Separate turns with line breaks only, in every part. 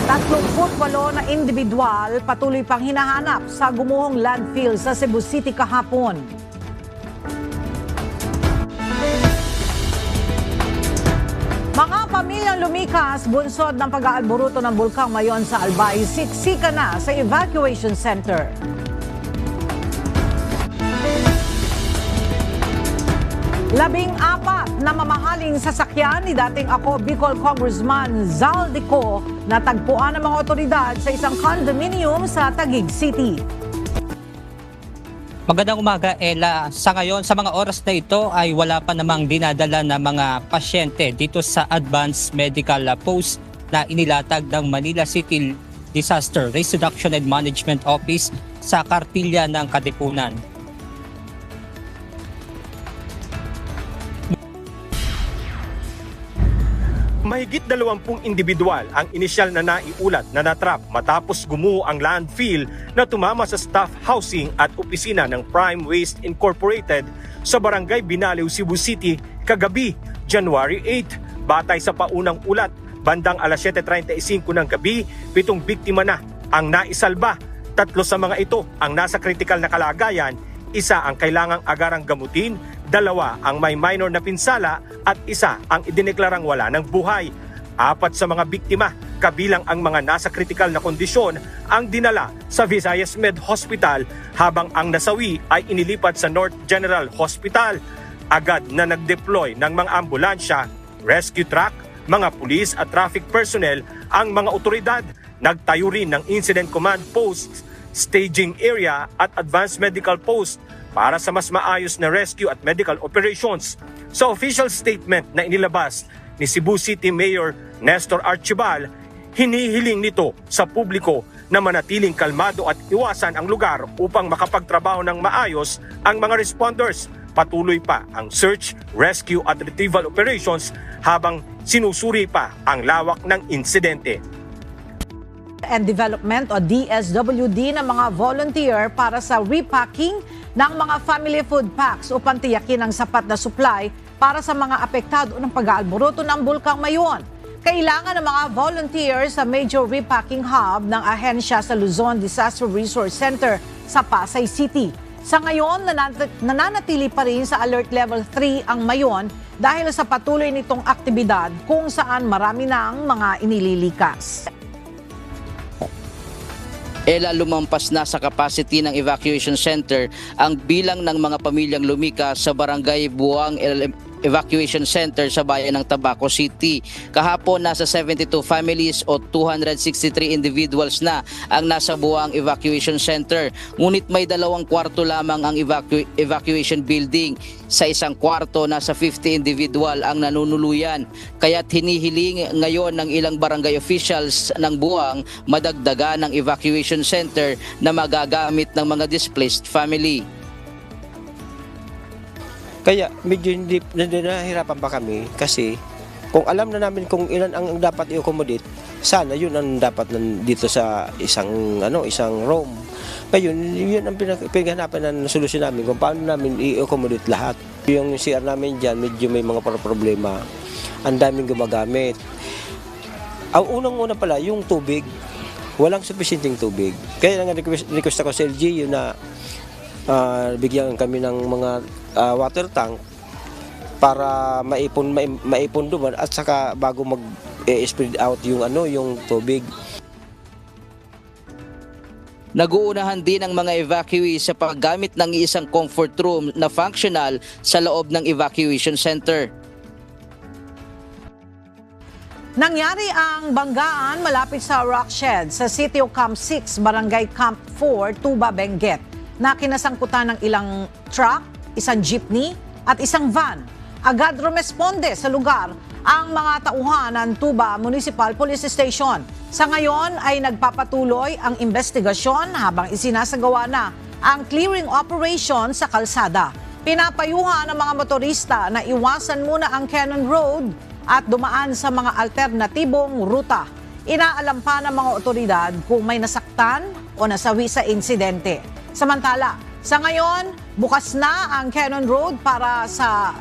38 na individual patuloy pang hinahanap sa gumuhong landfill sa Cebu City kahapon. Mga pamilyang lumikas bunsod ng pag-aalboruto ng Bulkang Mayon sa Albay, siksika na sa evacuation center. Labing-apat na mamahaling sasakyan ni dating ako Bicol Congressman Zaldico natagpuan ng mga otoridad sa isang condominium sa Taguig City.
Magandang umaga, Ella. Sa ngayon, sa mga oras na ito ay wala pa namang dinadala na mga pasyente dito sa Advanced Medical Post na inilatag ng Manila City Disaster Risk Reduction and Management Office sa Kartilya ng Katipunan.
Mahigit 20 individual ang inisyal na naiulat na natrap matapos gumuho ang landfill na tumama sa staff housing at opisina ng Prime Waste Incorporated sa Barangay Binaliw, Cebu City kagabi, January 8. Batay sa paunang ulat, bandang alas 7:35 ng gabi, 7 biktima na ang naisalba. 3 sa mga ito ang nasa kritikal na kalagayan, 1 ang kailangang agarang gamutin, 2 ang may minor na pinsala at 1 ang idineklarang wala ng buhay. 4 sa mga biktima, kabilang ang mga nasa kritikal na kondisyon, ang dinala sa Visayas Med Hospital habang ang nasawi ay inilipat sa North General Hospital. Agad na nag-deploy ng mga ambulansya, rescue truck, mga pulis at traffic personnel ang mga otoridad. Nagtayo rin ng Incident Command Post, staging area at advanced medical post para sa mas maayos na rescue at medical operations. Sa official statement na inilabas ni Cebu City Mayor Nestor Archibal, hinihiling nito sa publiko na manatiling kalmado at iwasan ang lugar upang makapagtrabaho ng maayos ang mga responders. Patuloy pa ang search, rescue at retrieval operations habang sinusuri pa ang lawak ng insidente.
And Development o DSWD ng mga volunteer para sa repacking ng mga family food packs upang tiyakin ang sapat na supply para sa mga apektado ng pag-aalboruto ng Bulkang Mayon. Kailangan ng mga volunteer sa major repacking hub ng ahensya sa Luzon Disaster Resource Center sa Pasay City. Sa ngayon, nananatili pa rin sa Alert Level 3 ang Mayon dahil sa patuloy nitong aktibidad kung saan marami ng mga inililikas.
Lumampas na sa capacity ng evacuation center ang bilang ng mga pamilyang lumikas sa Barangay Buang Evacuation Center sa bayan ng Tabaco City. Kahapon, nasa 72 families o 263 individuals na ang nasa Buang Evacuation Center. Ngunit may 2 kwarto lamang ang evacuation building. Sa 1 kwarto, nasa 50 individual ang nanunuluyan. Kaya't hinihiling ngayon ng ilang barangay officials ng Buang madagdagan ng evacuation center na magagamit ng mga displaced family.
Kaya medyo hindi nahihirapan pa kami kasi kung alam na namin kung ilan ang dapat i-accommodate, sana yun ang dapat dito sa isang room. Ngayon, yun ang pinaghanapan ng solusyon namin kung paano namin i-accommodate lahat. Yung CR namin dyan, medyo may mga problema. Ang daming gumagamit. Ang unang-una pala, yung tubig. Walang sufficienteng tubig. Kaya nga request ako sa LGU na bigyan kami ng mga water tank para maipon doon at saka bago mag-spread out yung tubig.
Naguunahan din ang mga evacuees sa paggamit ng isang comfort room na functional sa loob ng evacuation center.
Nangyari ang banggaan malapit sa rock shed sa City of Camp 6, Barangay Camp 4, Tuba, Benguet, na kinasangkutan ng ilang truck, isang jeepney at isang van. Agad rumesponde sa lugar ang mga tauhan ng Tuba Municipal Police Station. Sa ngayon ay nagpapatuloy ang investigasyon habang isinasagawa na ang clearing operation sa kalsada. Pinapayuhan ng mga motorista na iwasan muna ang Cannon Road at dumaan sa mga alternatibong ruta. Inaalam pa ng mga otoridad kung may nasaktan o nasawi sa insidente. Samantala, sa ngayon, bukas na ang Cannon Road para sa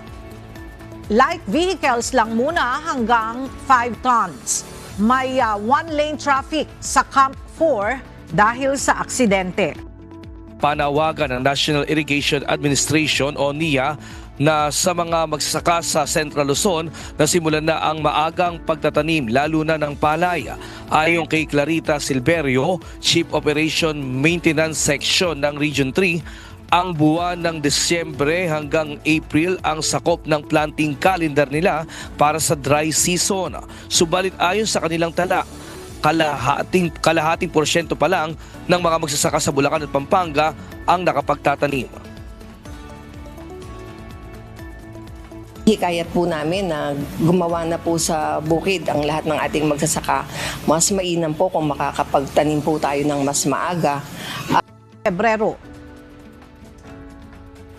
light vehicles lang muna hanggang 5 tons. may one-lane traffic sa Camp 4 dahil sa aksidente.
Panawagan ng National Irrigation Administration o NIA na sa mga magsasaka sa Central Luzon na simulan na ang maagang pagtatanim lalo na ng palay. Ayon kay Clarita Silverio, Chief Operation Maintenance Section ng Region 3, ang buwan ng Desyembre hanggang April ang sakop ng planting calendar nila para sa dry season. Subalit ayon sa kanilang tala, kalahating porsyento pa lang ng mga magsasaka sa Bulacan at Pampanga ang nakapagtatanim.
Hikayat po namin na gumawa na po sa bukid ang lahat ng ating magsasaka. Mas mainam po kung makakapagtanim po tayo ng mas maaga.
Pebrero.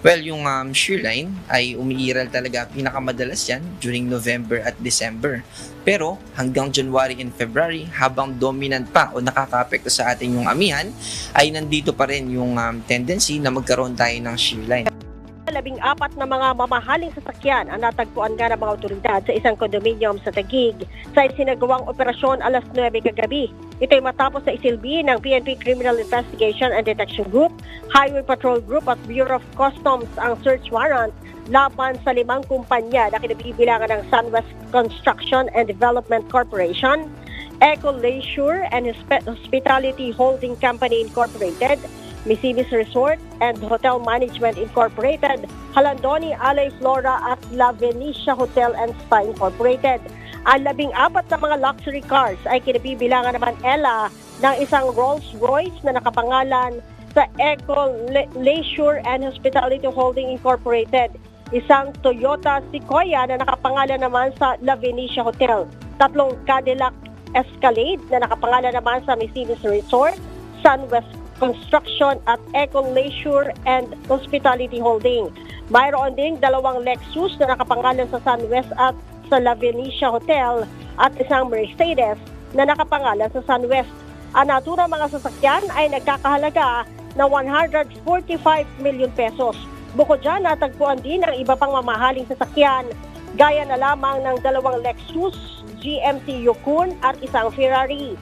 Well, yung shearline ay umiiral talaga pinakamadalas yan during November at December. Pero hanggang January and February, habang dominant pa o nakaka-apekto sa ating yung amihan, ay nandito pa rin yung tendency na magkaroon tayo ng shearline.
14 na mga mamahaling sasakyan ang natagpuan nga ng mga otoridad sa isang kondominium sa Taguig sa isinagawang operasyon alas 9 kagabi. Ito'y matapos na isilbi ng PNP Criminal Investigation and Detection Group, Highway Patrol Group at Bureau of Customs ang search warrant laban sa 5 kumpanya na kinabibilangan ng Sunwest Construction and Development Corporation, Eco Leisure and Hospitality Holding Company Incorporated, Missimis Resort and Hotel Management Incorporated, Halandoni Alay Flora at La Venecia Hotel and Spa Incorporated. Ang 14 na mga luxury cars ay kinabibilangan naman ng isang Rolls-Royce na nakapangalan sa Eco Leisure and Hospitality Holding Incorporated, isang Toyota Sequoia na nakapangalan naman sa La Venecia Hotel, 3 Cadillac Escalade na nakapangalan naman sa Missimis Resort, Sunwest Construction at Eco Leisure and Hospitality Holding. Mayroon ding 2 Lexus na nakapangalan sa Sunwest at sa La Venecia Hotel at isang Mercedes na nakapangalan sa Sunwest. Ang naturang mga sasakyan ay nagkakahalaga na 145 million pesos. Bukod dyan, natagpuan din ang iba pang mamahaling sasakyan gaya na lamang ng 2 Lexus, GMC Yukon at isang Ferrari.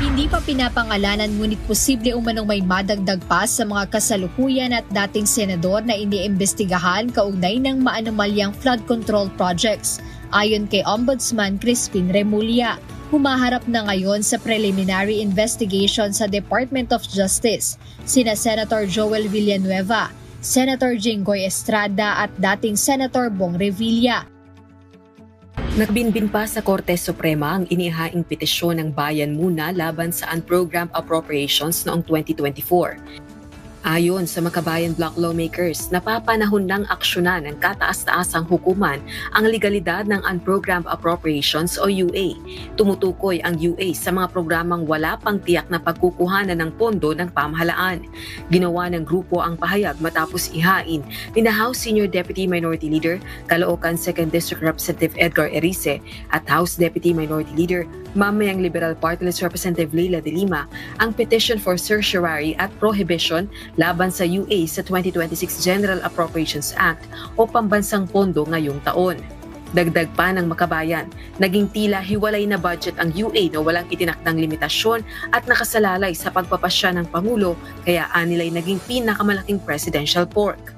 Hindi pa pinapangalanan ngunit posible umanong may madagdag pa sa mga kasalukuyan at dating senador na iniimbestigahan kaugnay ng maanomalyang flood control projects. Ayon kay Ombudsman Crispin Remulla, humaharap na ngayon sa preliminary investigation sa Department of Justice sina Senator Joel Villanueva, Senator Jinggoy Estrada at dating Senator Bong Revilla.
Nagbinbin pa sa Korte Suprema ang inihaing petisyon ng Bayan Muna laban sa unprogrammed appropriations noong 2024. Ayon sa Makabayan Block lawmakers, napapanahon ng aksyonan ng kataas-taasang hukuman ang legalidad ng unprogrammed appropriations o UA. Tumutukoy ang UA sa mga programang wala pang tiyak na pagkukuhanan ng pondo ng pamahalaan. Ginawa ng grupo ang pahayag matapos ihain ni House Senior Deputy Minority Leader, Caloocan 2nd District Representative Edgar Erice at House Deputy Minority Leader, Mamayang Liberal Party List Representative Leila de Lima ang petition for certiorari at prohibition laban sa UA sa 2026 General Appropriations Act o pambansang pondo ngayong taon. Dagdag pa ng Makabayan, naging tila hiwalay na budget ang UA na walang itinakdang limitasyon at nakasalalay sa pagpapasya ng Pangulo kaya anilay naging pinakamalaking presidential pork.